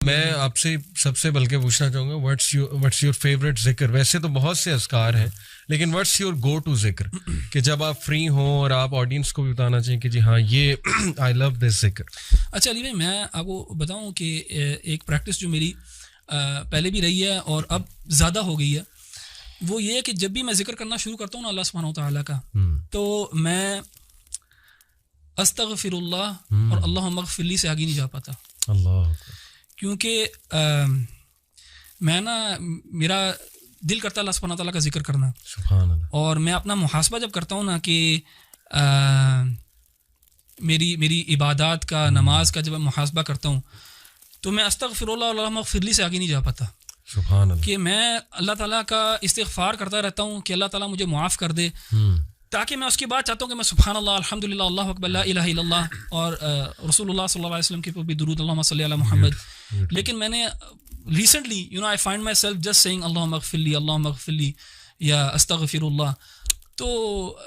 میں آپ سے سب سے بلکہ پوچھنا چاہوں گا واٹس یور فیوریٹ ذکر؟ ویسے تو بہت سے اذکار ہیں لیکن واٹس یور گو ٹو ذکر کہ جب آپ فری ہوں اور آپ آڈینس کو بھی بتانا چاہیں کہ جی ہاں یہ آئی لو دس ذکر. اچھا علی بھائی میں آپ کو بتاؤں کہ ایک پریکٹس جو میری پہلے بھی رہی ہے اور اب زیادہ ہو گئی ہے وہ یہ ہے کہ جب بھی میں ذکر کرنا شروع کرتا ہوں نا اللہ سبحانہ و تعالیٰ کا تو میں استغفر اللہ اور اللہم اغفر لی سے آگے نہیں جا پاتا. اللہ کیونکہ میں نا میرا دل کرتا ہے اللہ سبحانہ تعالیٰ کا ذکر کرنا. سبحان اللہ. اور میں اپنا محاسبہ جب کرتا ہوں نا کہ میری عبادات کا نماز کا جب میں محاسبہ کرتا ہوں تو میں استغفر اللہ اللہم اغفر لی سے آگے نہیں جا پاتا. سبحان اللہ. کہ میں اللہ تعالیٰ کا استغفار کرتا رہتا ہوں کہ اللہ تعالیٰ مجھے معاف کر دے تاکہ میں اس کے بعد چاہتا ہوں کہ میں سبحان اللہ الحمدللہ اللہ اکبر لا الہ الا اللہ اور رسول اللہ صلی اللہ علیہ وسلم کے اوپر بھی درود اللہم صلی علی محمد. لیکن میں نے recently I find myself just seeing اللہم اغفر لی یا استغفر اللہ. تو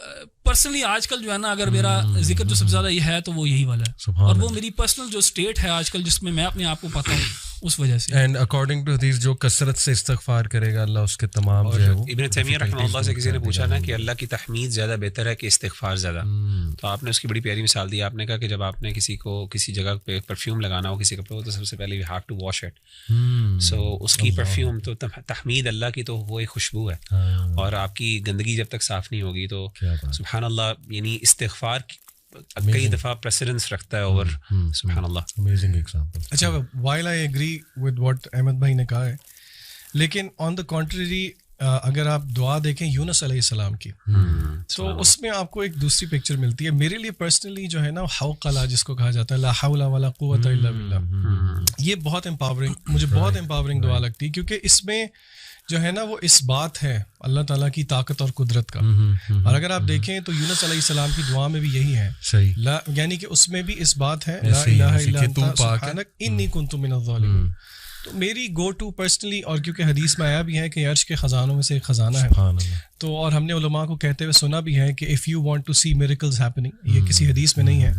پرسنلی آج کل جو ہے نا اگر میرا ذکر جو سب سے زیادہ یہ ہے تو وہ یہی والا ہے اور وہ میری پرسنل جو اسٹیٹ ہے آج کل جس میں میں اپنے آپ کو پاتا ہوں اس وجہ سے. اینڈ اکارڈنگ ٹو حدیث جو کثرت سے استغفار کرے گا اللہ اس کے تمام جو ہے وہ. ابن تیمیہ رحمہ اللہ سے کسی نے پوچھا نا کہ اللہ کی تحمید زیادہ بہتر ہے کہ استغفار زیادہ, تو آپ نے اس کی بڑی پیاری مثال دی. آپ نے کہا کہ جب آپ نے کسی کو کسی جگہ پہ پرفیوم لگانا ہو کسی کپڑے کو تو سب سے پہلے you have to wash it. So اس کی پرفیوم تو تحمید اللہ کی تو وہ ایک خوشبو ہے اور آپ کی گندگی جب تک صاف نہیں ہوگی تو سبحان اللہ یعنی استغفار کئی دفعہ پریسیڈنس رکھتا ہے اور سبحان اللہ. Amazing example. اچھا while I agree with what Ahmad بھائی نے کہا ہے لیکن آن دا کنٹریری اگر آپ دعا دیکھیں یونس علیہ السلام کی تو اس میں آپ کو ایک دوسری پکچر ملتی ہے. میرے لیے پرسنلی جو ہے نا حوقلہ جس کو کہا جاتا ہے لا حول ولا قوت الا باللہ, یہ بہت امپاورنگ مجھے بہت امپاورنگ دعا لگتی ہے کیونکہ اس میں جو ہے نا وہ اس بات ہے اللہ تعالیٰ کی طاقت اور قدرت کا. اور اگر آپ دیکھیں تو یونس علیہ السلام کی دعا میں بھی یہی ہے یعنی کہ اس میں بھی اس بات ہے لا الہ الا انت سبحانک انی کنت من الظالمین. تو میری گو ٹو پرسنلی اور کیونکہ حدیث میں آیا بھی ہے کہ عرش کے خزانوں میں سے ایک خزانہ ہے تو اور ہم نے علماء کو کہتے ہوئے سنا بھی ہے کہ if you want to see miracles happening, یہ کسی حدیث میں نہیں ہے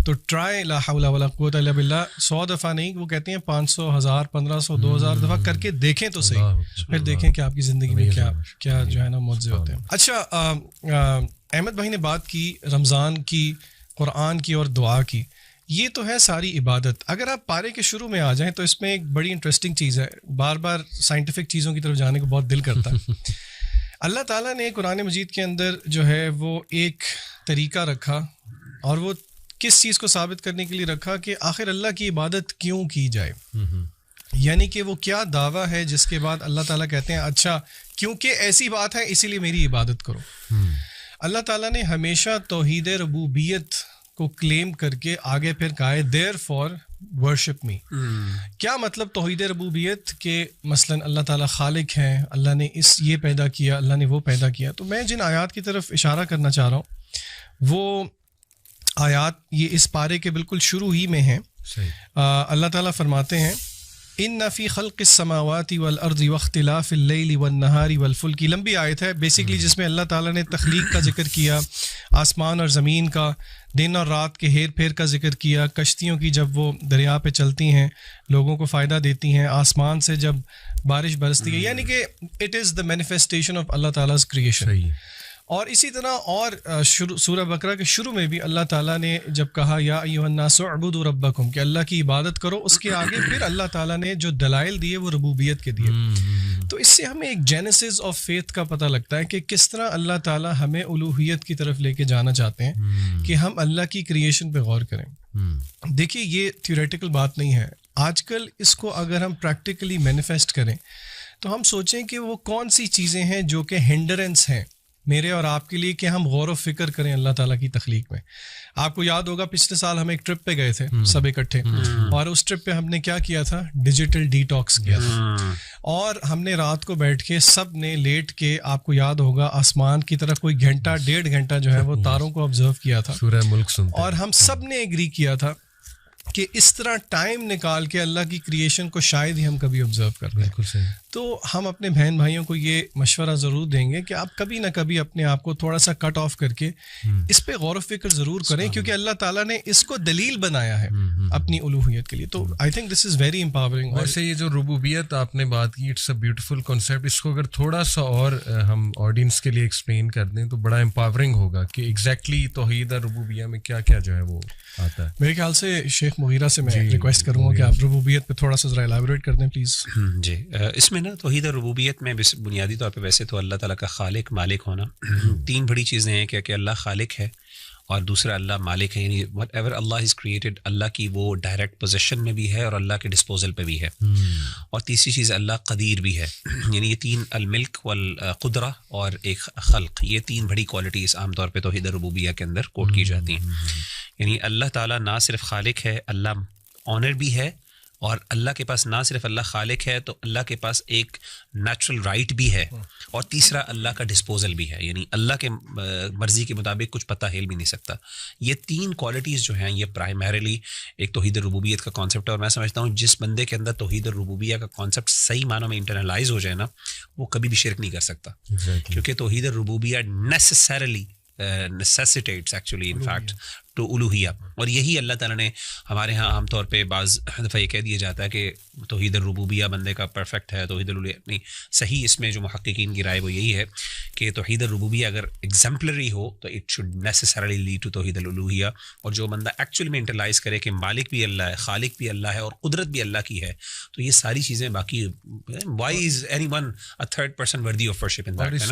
تو ٹرائی لا حول ولا قوت الا باللہ 100 دفعہ نہیں وہ کہتے ہیں 500 1000 1500 2000 دفعہ کر کے دیکھیں تو صحیح, پھر دیکھیں کہ آپ کی زندگی میں کیا جو ہے نا معجزے ہوتے ہیں. اچھا احمد بھائی نے بات کی رمضان کی, قرآن کی اور دعا کی, یہ تو ہے ساری عبادت. اگر آپ پارے کے شروع میں آ جائیں تو اس میں ایک بڑی انٹرسٹنگ چیز ہے, بار بار سائنٹیفک چیزوں کی طرف جانے کو بہت دل کرتا ہے. اللہ تعالیٰ نے قرآن مجید کے اندر جو ہے وہ ایک طریقہ رکھا اور وہ کس چیز کو ثابت کرنے کے لیے رکھا کہ آخر اللہ کی عبادت کیوں کی جائے, یعنی کہ وہ کیا دعویٰ ہے جس کے بعد اللہ تعالیٰ کہتے ہیں اچھا کیونکہ ایسی بات ہے اسی لیے میری عبادت کرو. اللہ تعالیٰ نے ہمیشہ توحید ربوبیت کو کلیم کر کے آگے پھر کہا ہے دیر فار ورشپ می. کیا مطلب توحید ربوبیت کہ مثلاً اللہ تعالیٰ خالق ہیں, اللہ نے یہ پیدا کیا, اللہ نے وہ پیدا کیا. تو میں جن آیات کی طرف اشارہ کرنا چاہ رہا ہوں وہ آیات یہ اس پارے کے بالکل شروع ہی میں ہیں. اللہ تعالیٰ فرماتے ہیں ان فی خلق السماوات والارض واختلاف اللیل والنہار والفلک. لمبی آیت ہے بیسیکلی جس میں اللہ تعالیٰ نے تخلیق کا ذکر کیا, آسمان اور زمین کا, دن اور رات کے ہیر پھیر کا ذکر کیا, کشتیوں کی جب وہ دریا پہ چلتی ہیں لوگوں کو فائدہ دیتی ہیں, آسمان سے جب بارش برستی ہے, یعنی کہ it is the manifestation of Allah تعالیٰ's کریشن. اور اسی طرح اور سورہ بقرہ کے شروع میں بھی اللہ تعالیٰ نے جب کہا یا ایھا الناس اعبدوا ربکم کہ اللہ کی عبادت کرو, اس کے آگے پھر اللہ تعالیٰ نے جو دلائل دیے وہ ربوبیت کے دیے. تو اس سے ہمیں ایک جینیسس آف فیتھ کا پتہ لگتا ہے کہ کس طرح اللہ تعالیٰ ہمیں الوہیت کی طرف لے کے جانا چاہتے ہیں کہ ہم اللہ کی کریشن پہ غور کریں. دیکھیے یہ تھیوریٹیکل بات نہیں ہے, آج کل اس کو اگر ہم پریکٹیکلی مینیفیسٹ کریں تو ہم سوچیں کہ وہ کون سی چیزیں ہیں جو کہ ہنڈرنس ہیں میرے اور آپ کے لیے کہ ہم غور و فکر کریں اللہ تعالیٰ کی تخلیق میں. آپ کو یاد ہوگا پچھلے سال ہم ایک ٹرپ پہ گئے تھے سب اکٹھے, اور اس ٹرپ پہ ہم نے کیا کیا تھا, ڈیجیٹل ڈی ٹاکس کیا تھا, اور ہم نے رات کو بیٹھ کے سب نے لیٹ کے آپ کو یاد ہوگا آسمان کی طرف کوئی گھنٹہ 1.5 گھنٹہ جو ہے وہ تاروں کو آبزرو کیا تھا, سورہ ملک سنتے, اور ہم سب نے ایگری کیا تھا کہ اس طرح ٹائم نکال کے اللہ کی کریشن کو شاید ہی ہم کبھی آبزرو کر رہے ہیں. بالکل صحیح. تو ہم اپنے بہن بھائیوں کو یہ مشورہ ضرور دیں گے کہ آپ کبھی نہ کبھی اپنے آپ کو تھوڑا سا کٹ آف کر کے اس پہ غور و فکر ضرور کریں, کیونکہ اللہ تعالیٰ نے اس کو دلیل بنایا ہے اپنی الوہیت کے لیے. تو I think this is very empowering. ویسے یہ جو ربوبیت آپ نے بات کی, اٹس اے بیوٹیفل کانسیپٹ. اس کو اگر تھوڑا سا اور ہم آڈینس کے لیے ایکسپلین کر دیں تو بڑا امپاورنگ ہوگا کہ ایگزیکٹلی توحید ربوبیہ میں کیا کیا جو ہے وہ آتا ہے. میرے خیال سے شیخ مغیرہ سے میں ریکویسٹ کروں گا کہ آپ ربوبیت پہ تھوڑا سا ذرا ایلیبوریٹ کر دیں پلیز. جی, اس میں نا توحید ربوبیت میں بنیادی طور پہ ویسے تو اللہ تعالیٰ کا خالق مالک ہونا, تین بڑی چیزیں ہیں کہ اللہ خالق ہے اور دوسرا اللہ مالک ہے, یعنی whatever Allah is created Allah کی وہ ڈائریکٹ پوزیشن میں بھی ہے اور اللہ کے ڈسپوزل پہ بھی ہے, اور تیسری چیز اللہ قدیر بھی ہے. یعنی یہ تین, الملک والقدرہ اور ایک خلق, یہ تین بڑی کوالٹیز عام طور پہ توحید ربوبیہ کے اندر کوٹ کی جاتی ہیں. یعنی اللہ تعالیٰ نہ صرف خالق ہے, اللہ آنر بھی ہے, اور اللہ کے پاس نہ صرف اللہ خالق ہے تو اللہ کے پاس ایک نیچرل رائٹ بھی ہے, اور تیسرا اللہ کا ڈسپوزل بھی ہے, یعنی اللہ کے مرضی کے مطابق کچھ پتہ ہل بھی نہیں سکتا. یہ تین کوالٹیز جو ہیں یہ پرائمریلی ایک توحید ربوبیت کا کانسیپٹ ہے, اور میں سمجھتا ہوں جس بندے کے اندر توحید ربوبیہ کا کانسیپٹ صحیح معنوں میں انٹرنلائز ہو جائے نا, وہ کبھی بھی شرک نہیں کر سکتا, کیونکہ توحید ربوبیہ necessarily necessitates actually in fact to الوہیہ. اور یہی اللہ تعالیٰ نے ہمارے ہاں عام طور پہ بعض دفعہ یہ کہہ دیا جاتا ہے کہ توحید الربوبیہ بندے کا پرفیکٹ ہے, توحید الوہیہ نہیں. صحیح اس میں جو محققین کی رائے وہ یہی ہے کہ توحید الربوبیہ اگر ایگزمپلری ہو تو it should necessarily lead to توحید الالوہیہ, اور جو بندہ ایکچوئل میں انٹرلائز کرے کہ مالک بھی اللہ ہے, خالق بھی اللہ ہے, اور قدرت بھی اللہ کی ہے, تو یہ ساری چیزیں باقی why is anyone a third person worthy of worship in that.